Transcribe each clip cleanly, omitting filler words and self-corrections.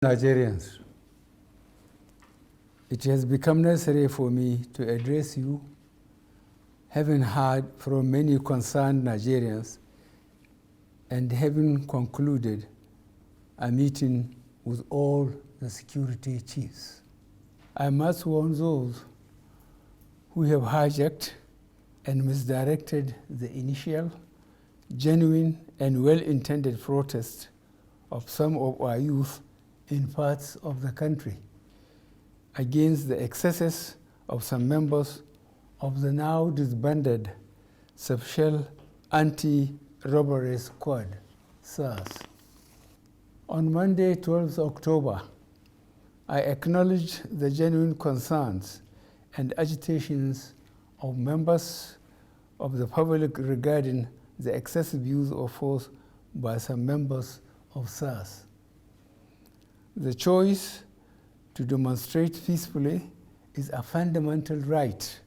Nigerians, it has become necessary for me to address you, having heard from many concerned Nigerians and having concluded a meeting with all the security chiefs. I must warn those who have hijacked and misdirected the initial, genuine, and well-intended protest of some of our youth in parts of the country against the excesses of some members of the now disbanded Special Anti-Robbery Squad, SARS. On Monday, 12th October, I acknowledged the genuine concerns and agitations of members of the public regarding the excessive use of force by some members of SARS. The choice to demonstrate peacefully is a fundamental right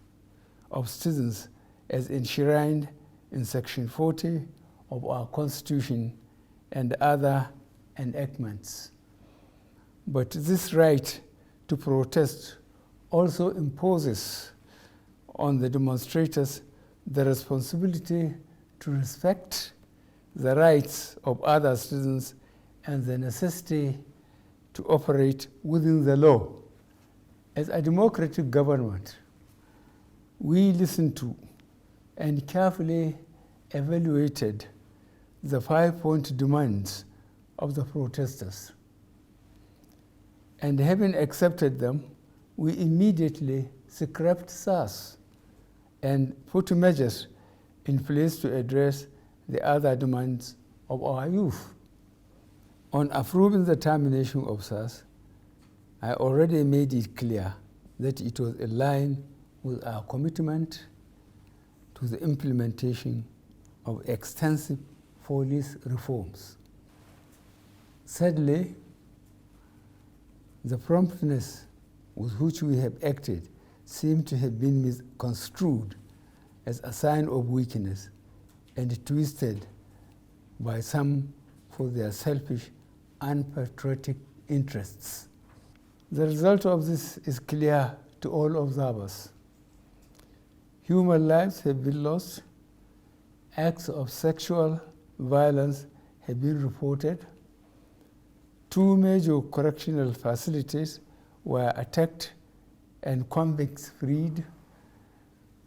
of citizens as enshrined in Section 40 of our Constitution and other enactments. But this right to protest also imposes on the demonstrators the responsibility to respect the rights of other citizens and the necessity to operate within the law. As a democratic government, we listened to and carefully evaluated the 5-point demands of the protesters. And having accepted them, we immediately scrapped SARS and put measures in place to address the other demands of our youth. On approving the termination of SARS, I already made it clear that it was in line with our commitment to the implementation of extensive police reforms. Sadly, the promptness with which we have acted seemed to have been misconstrued as a sign of weakness and twisted by some for their selfish, unpatriotic interests. The result of this is clear to all observers. Human lives have been lost, acts of sexual violence have been reported, 2 major correctional facilities were attacked and convicts freed,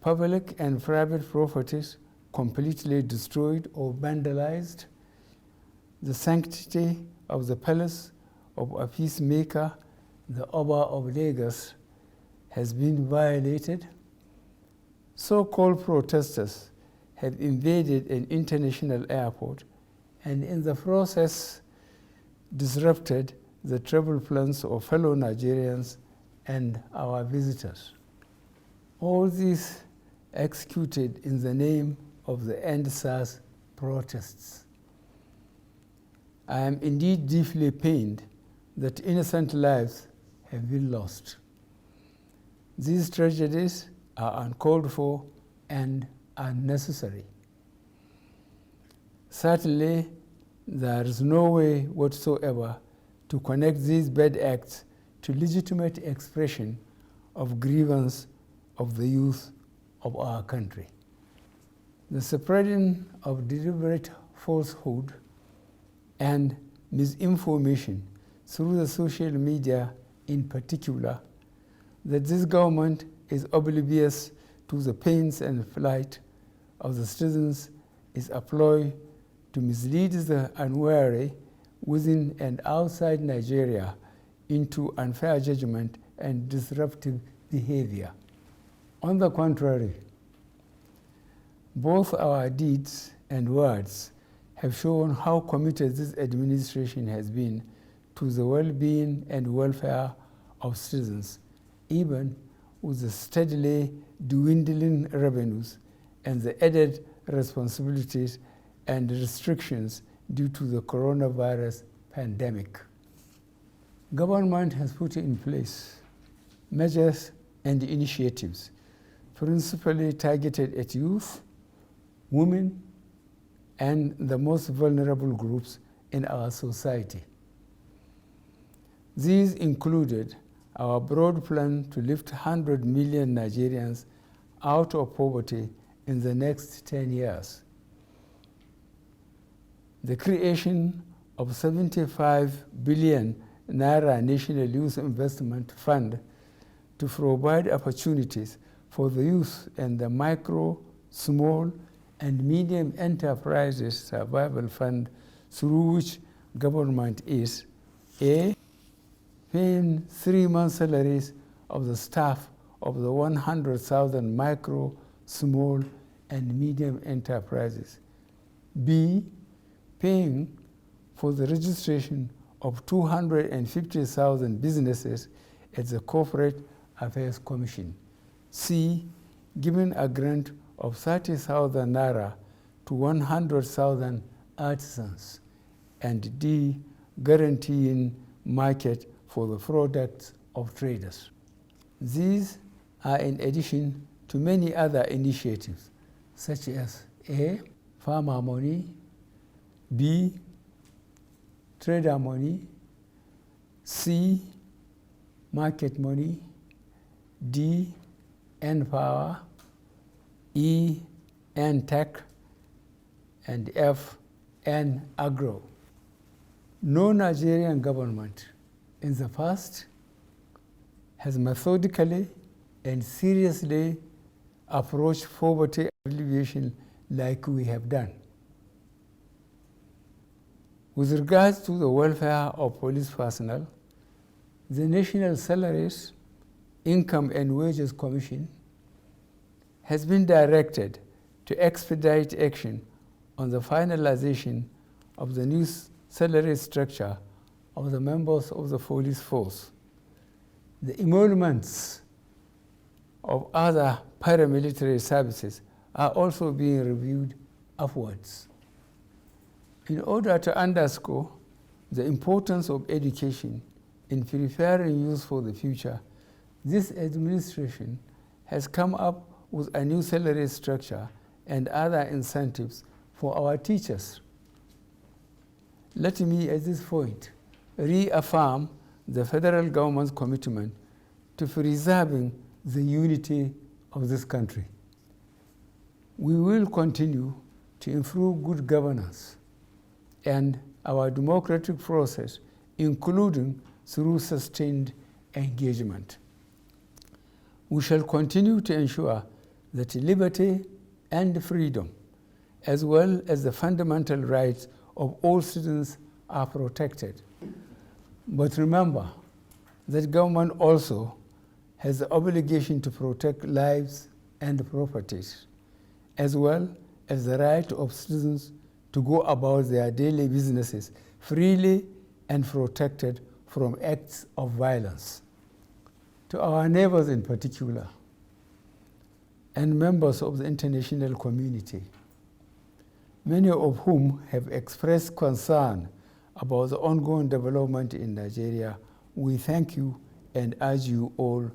public and private properties completely destroyed or vandalized, the sanctity of the palace of a peacemaker, the Oba of Lagos, has been violated. So-called protesters have invaded an international airport and in the process disrupted the travel plans of fellow Nigerians and our visitors. All this executed in the name of the End SARS protests. I am indeed deeply pained that innocent lives have been lost. These tragedies are uncalled for and unnecessary. Certainly, there is no way whatsoever to connect these bad acts to legitimate expression of grievance of the youth of our country. The spreading of deliberate falsehood and misinformation through the social media in particular, that this government is oblivious to the pains and plight of the citizens is a ploy to mislead the unwary within and outside Nigeria into unfair judgment and disruptive behavior. On the contrary, both our deeds and words have shown how committed this administration has been to the well-being and welfare of citizens, even with the steadily dwindling revenues and the added responsibilities and restrictions due to the coronavirus pandemic. Government has put in place measures and initiatives principally targeted at youth, women, and the most vulnerable groups in our society. These included our broad plan to lift 100 million Nigerians out of poverty in the next 10 years. The creation of 75 billion Naira National Youth Investment Fund to provide opportunities for the youth and the micro, small, and medium enterprises survival fund, through which government is A, paying 3 months' salaries of the staff of the 100,000 micro, small, and medium enterprises. B, paying for the registration of 250,000 businesses at the Corporate Affairs Commission. C, giving a grant of 30,000 Naira to 100,000 artisans. And D, guaranteeing market for the products of traders. These are in addition to many other initiatives, such as A, farmer money, B, trader money, C, market money, D, N-Power, E, N-Tech, and F, N-Agro. No Nigerian government in the past has methodically and seriously approached poverty alleviation like we have done. With regards to the welfare of police personnel, the National Salaries, Income and Wages Commission has been directed to expedite action on the finalization of the new salary structure of the members of the police force. The emoluments of other paramilitary services are also being reviewed upwards. In order to underscore the importance of education in preparing youth for the future, this administration has come up with a new salary structure and other incentives for our teachers. Let me, at this point, reaffirm the federal government's commitment to preserving the unity of this country. We will continue to improve good governance and our democratic process, including through sustained engagement. We shall continue to ensure that liberty and freedom, as well as the fundamental rights of all citizens, are protected. But remember that government also has the obligation to protect lives and properties, as well as the right of citizens to go about their daily businesses freely and protected from acts of violence. To our neighbors in particular, and members of the international community, many of whom have expressed concern about the ongoing development in Nigeria, we thank you and urge you all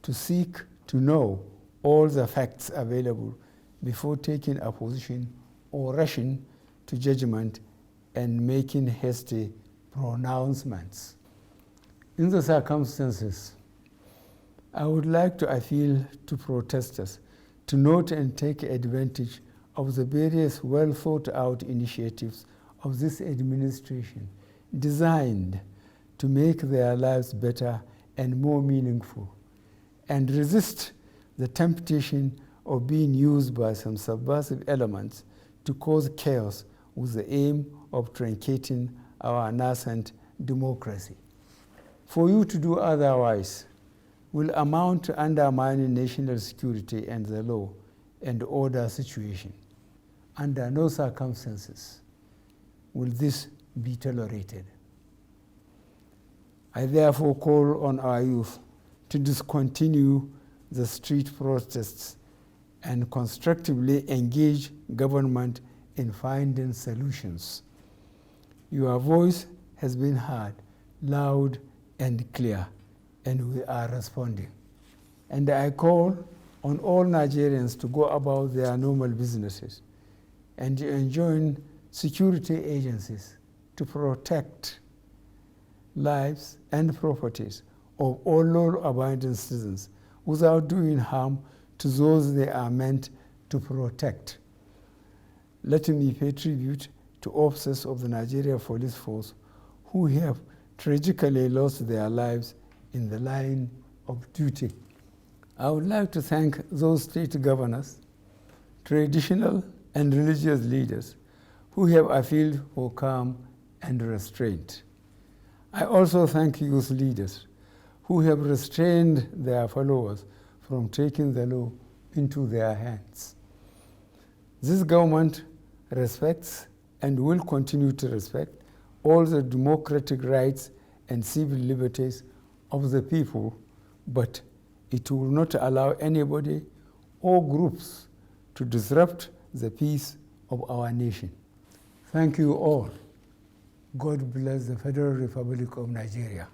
to seek to know all the facts available before taking a position or rushing to judgment and making hasty pronouncements. In the circumstances, I would like to appeal to protesters to note and take advantage of the various well-thought-out initiatives of this administration designed to make their lives better and more meaningful, and resist the temptation of being used by some subversive elements to cause chaos with the aim of truncating our nascent democracy. For you to do otherwise will amount to undermining national security and the law and order situation. Under no circumstances will this be tolerated. I therefore call on our youth to discontinue the street protests and constructively engage government in finding solutions. Your voice has been heard loud and clear, and we are responding. And I call on all Nigerians to go about their normal businesses and to enjoin security agencies to protect lives, and properties of all law-abiding citizens without doing harm to those they are meant to protect. Let me pay tribute to officers of the Nigeria Police Force who have tragically lost their lives in the line of duty. I would like to thank those state governors, traditional and religious leaders who have appealed for calm and restraint. I also thank youth leaders who have restrained their followers from taking the law into their hands. This government respects and will continue to respect all the democratic rights and civil liberties of the people, but it will not allow anybody or groups to disrupt the peace of our nation. Thank you all. God bless the Federal Republic of Nigeria.